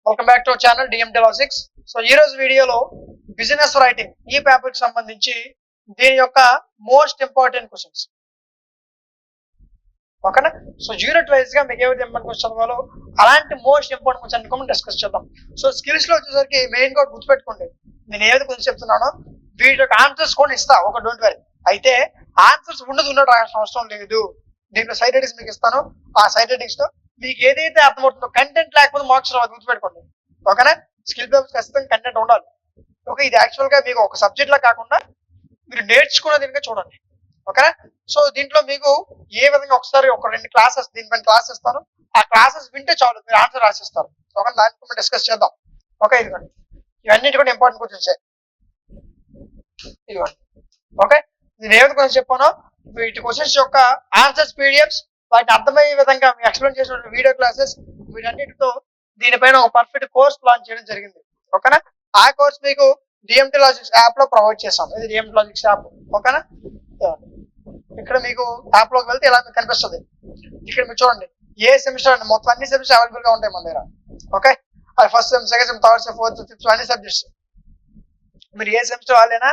Welcome back to our channel DMT logics. So ఈ రోజు వీడియోలో బిజినెస్ రైటింగ్ ఈ పేపర్ కి సంబంధించి దీని యొక్క మోస్ట్ ఇంపార్టెంట్ క్వశ్చన్స్ ఓకేనా. సో యూనిట్ వైజ్ గా మీకు ఏవైతే ఇంపార్టెంట్ క్వశ్చన్ చదవాలో అలాంటి మోస్ట్ ఇంపార్టెంట్ క్వశ్చన్ అనుకోమని డిస్కస్ చేద్దాం. సో స్కిల్స్ లో వచ్చేసరికి మెయిన్ గా గుర్తుపెట్టుకోండి, నేను ఏదైతే కొంచెం చెప్తున్నానో వీటి యొక్క ఆన్సర్స్ కూడా ఇస్తా, ఒక డోంట్ వరీ. అయితే ఆన్సర్స్ ఉండదు అవసరం లేదు. దీంట్లో సైడ్ రైటింగ్స్ మీకు ఇస్తాను. ఆ సైడ్ రైటింగ్స్ తో మీకు ఏదైతే అర్థమవుతుందో, కంటెంట్ లేకపోతే మార్క్స్ రావాలి, గుర్తుపెట్టుకోండి ఓకేనా. స్కిల్ పేపర్స్ ఖచ్చితంగా కంటెంట్ ఉండాలి. ఓకే, ఇది యాక్చువల్ గా మీకు ఒక సబ్జెక్ట్ లా కాకుండా మీరు నేర్చుకున్న దీనిగా చూడండి ఓకేనా. సో దీంట్లో మీకు ఏ విధంగా ఒకసారి ఒక 2 క్లాసెస్ దీనిపైన క్లాస్ ఇస్తాను, ఆ క్లాసెస్ వింటే చాలు, మీరు ఆన్సర్ రాసిస్తారు ఓకే. దానికి మనం డిస్కస్ చేద్దాం ఓకే. ఇదిగోండి, ఇవన్నీ కూడా ఇంపార్టెంట్ క్వశ్చన్స్ ఇదిగోండి ఓకే. నేను ఏమైతే క్వశ్చన్ చెప్పానో వీటి క్వశ్చన్స్ యొక్క ఆన్సర్స్ పీడిఎఫ్స్, వాటిని అర్థమయ్యే విధంగా ఎక్స్ప్లెయిన్ చేసిన వీడియో క్లాసెస్, వీటన్నిటితో దీనిపైన ఒక పర్ఫెక్ట్ కోర్స్ లాంచ్ చేయడం జరిగింది ఓకేనా. ఆ కోర్స్ మీకు డిఎంటీ లాజిక్స్ యాప్ లో ప్రొవైడ్ చేస్తాం. ఇది డిఎంటీ లాజిక్స్ యాప్ ఓకేనా. ఇక్కడ మీకు యాప్ లోకి వెళ్తే ఇలా మీకు కనిపిస్తుంది. ఇక్కడ మీరు చూడండి ఏ సెమిస్టర్ అండి, మొత్తం అన్ని సెమిస్టర్ అవైలబుల్ గా ఉంటాయి మన దగ్గర ఓకే. అది first sem, second sem, third sem, fourth, fifth అన్ని సబ్జెక్ట్స్. మీరు ఏ సెమిస్టర్ వాళ్ళైనా,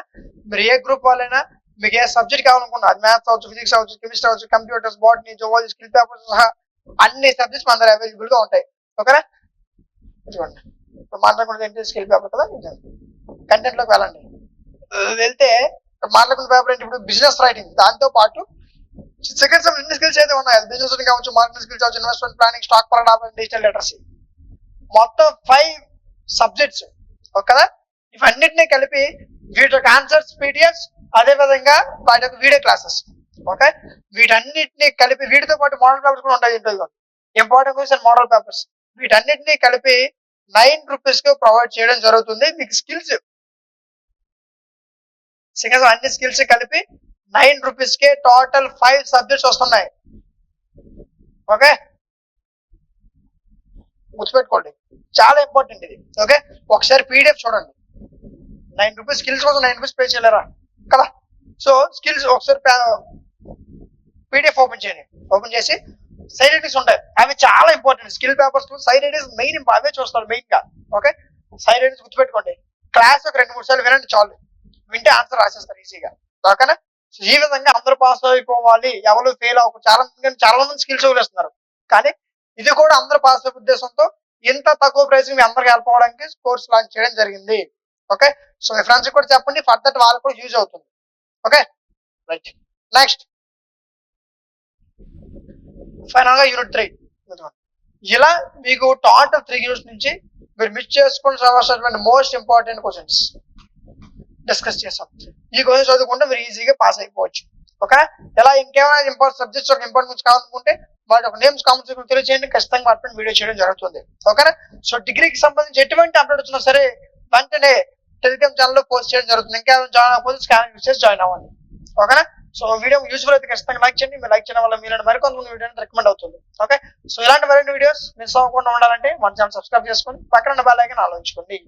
మీరు ఏ గ్రూప్ వాళ్ళైనా, మీకు ఏ సబ్జెక్ట్ కావాలనుకున్నా, అది మ్యాథ్స్ అవచ్చు, ఫిజిక్స్ అవచ్చు, కెమిస్ట్రీ అవచ్చు, computers, botany, zoology, skill papers సహా అన్ని సబ్జెక్ట్స్ మన దగ్గర అవైలబుల్ గా ఉంటాయి ఓకేనా. చూడండి ఇప్పుడు మాట్లాడుకున్నది ఏంటి, స్కిల్ పేపర్ కదా. కంటెంట్ లోకి వెళ్ళండి. వెళ్తే మాట్లాడుకున్న పేపర్ ఏంటి, ఇప్పుడు బిజినెస్ రైటింగ్, దాంతో పాటు సెకండ్ సెమ్ ఎన్ని స్కిల్స్ అయితే ఉన్నాయి, అది బిజినెస్ రైటింగ్ కావచ్చు, మార్కెటింగ్ స్కిల్స్ కావచ్చు, investment planning, stock market, digital literacy, మొత్తం 5 సబ్జెక్ట్స్ ఓకేనా. ఇవన్నిటిని కలిపి వీటి యొక్క ఆన్సర్స్ పీడిఎఫ్స్, అదే విధంగా వాటి యొక్క వీడియో క్లాసెస్ ఓకే. వీటన్నిటిని కలిపి వీటితో పాటు మోడల్ పేపర్స్ కూడా ఉంటాయి. ఇంపార్టెంట్ క్వశ్చన్ మోడల్ పేపర్స్, వీటన్నిటిని కలిపి 9 రూపీస్ కి ప్రొవైడ్ చేయడం జరుగుతుంది. మీకు స్కిల్స్ అన్ని స్కిల్స్ కలిపి 9 రూపీస్ కే టోటల్ 5 సబ్జెక్ట్స్ వస్తున్నాయి ఓకే. గుర్తుపెట్టుకోండి, చాలా ఇంపార్టెంట్ ఇది ఓకే. ఒకసారి పీడిఎఫ్ చూడండి. 9 రూపీస్ స్కిల్స్ కోసం 9 రూపీస్ పే చేయలేరా కదా. సో స్కిల్స్ ఒకసారి పీడిఎఫ్ ఓపెన్ చేయండి. ఓపెన్ చేసి సైడ్ రైటింగ్స్ ఉంటాయి, అవి చాలా important. Skill papers side writings main, అవే చూస్తారు మెయిన్ గా ఓకే. సైడ్ రైటింగ్స్ గుర్తుపెట్టుకోండి. క్లాస్ ఒక 2-3 సార్లు వినండి చాలు, వింటే ఆన్సర్ రాసేస్తారు ఈజీగా ఓకేనా. ఈ విధంగా అందరూ పాస్ అయిపోవాలి, ఎవరు ఫెయిల్ అవ్వకు. చాలా మంది స్కిల్స్ వదిలేస్తున్నారు, కానీ ఇది కూడా అందరూ పాస్ అయ్యే ఉద్దేశంతో ఇంత తక్కువ ప్రైస్ మీ అందరికి హెల్ప్ అవ్వడానికి కోర్స్ లాంచ్ చేయడం జరిగింది ఓకే. సో మీ ఫ్రెండ్స్ కూడా చెప్పండి, ఫర్దర్ వాళ్ళకి కూడా యూజ్ అవుతుంది ఓకే. రైట్, నెక్స్ట్ ఫైనల్ గా యూనిట్ 3. ఇలా మీకు టోటల్ 3 యూనిట్స్ నుంచి మీరు మిస్ చేసుకుని చదవాల్సినటువంటి మోస్ట్ ఇంపార్టెంట్ క్వశ్చన్స్ డిస్కస్ చేస్తాం. ఈ క్వశ్చన్స్ చదువుకుంటే మీరు ఈజీగా పాస్ అయిపోవచ్చు ఓకే. ఇలా ఇంకేమైనా ఇంపార్టెంట్ సబ్జెక్ట్స్ ఒక ఇంపార్టెంట్ కావాలనుకుంటే వాటి ఒక నేమ్స్ కామెంట్స్ తెలియజేయండి, ఖచ్చితంగా వాటిని వీడియో చేయడం జరుగుతుంది ఓకేనా. సో డిగ్రీకి సంబంధించి ఎటువంటి అప్డేట్ వచ్చినా సరే వెంటనే టెలిగ్రామ్ ఛానల్ లో పోస్ట్ చేయడం జరుగుతుంది. ఇంకా జాయిన్ అవ్వకపోతే స్కాన్ యూస్ చేసి జాయిన్ అవ్వండి ఓకేనా. సో వీడియో యూస్ఫుల్ అయితే ఖచ్చితంగా లైక్ చేయండి. మీరు లైక్ చేయడం వల్ల మీలాంటి మరికొంతమంది వీడియో రికమెండ్ అవుతుంది ఓకే. సో ఇలాంటి మరిన్ని వీడియోస్ మిస్ అవ్వకుండా ఉండాలంటే మన ఛానల్ సబ్స్క్రైబ్ చేసుకొని పక్కన బెల్ ఐకాన్ ఆన్ ఉంచుకోండి.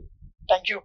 Thank you.